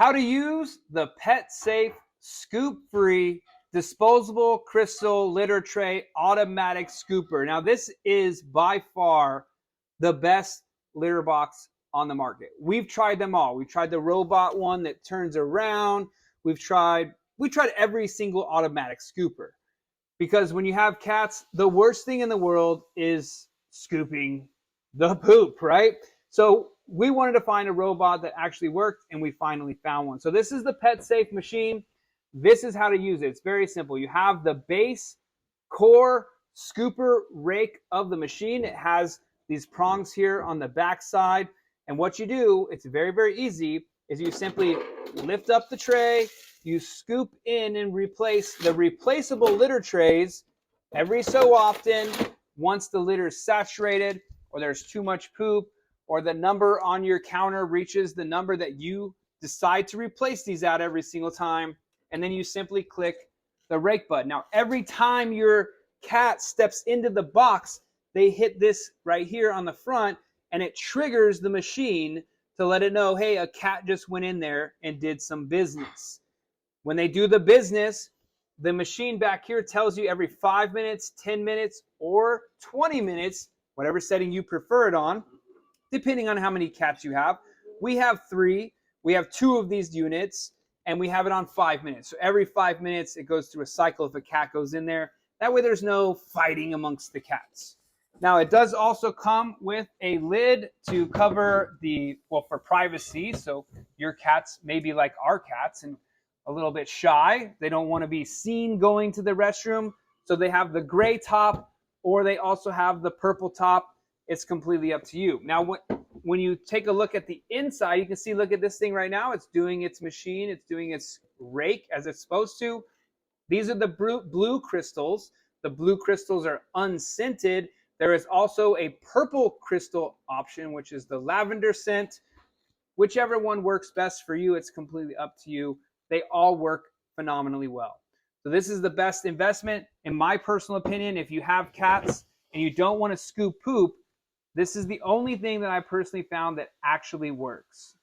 How to use the PetSafe ScoopFree disposable crystal litter tray automatic scooper. Now, this is by far the best litter box on the market. We've tried them all. We've tried the robot one that turns around. We tried every single automatic scooper. Because when you have cats, the worst thing in the world is scooping the poop, right? So we wanted to find a robot that actually worked, and we finally found one. So this is the PetSafe machine. This is how to use it. It's very simple. You have the base core scooper rake of the machine. It has these prongs here on the back side. And what you do, it's very, very easy, is you simply lift up the tray, you scoop in and replace the replaceable litter trays every so often once the litter is saturated or there's too much poop or the number on your counter reaches the number that you decide to replace these at every single time. And then you simply click the rake button. Now, every time your cat steps into the box, they hit this right here on the front, and it triggers the machine to let it know, hey, a cat just went in there and did some business. When they do the business, the machine back here tells you every 5 minutes, 10 minutes, or 20 minutes, whatever setting you prefer it on, depending on how many cats you have. We have 3. We have 2 of these units, and we have it on 5 minutes. So every 5 minutes, it goes through a cycle if a cat goes in there. That way there's no fighting amongst the cats. Now, it does also come with a lid to cover for privacy. So your cats may be like our cats and a little bit shy. They don't want to be seen going to the restroom. So they have the gray top, or they also have the purple top. It's completely up to you. Now, when you take a look at the inside, you can see, look at this thing right now. It's doing its machine. It's doing its rake as it's supposed to. These are the blue crystals. The blue crystals are unscented. There is also a purple crystal option, which is the lavender scent. Whichever one works best for you, it's completely up to you. They all work phenomenally well. So this is the best investment, in my personal opinion. If you have cats and you don't want to scoop poop, this is the only thing that I personally found that actually works.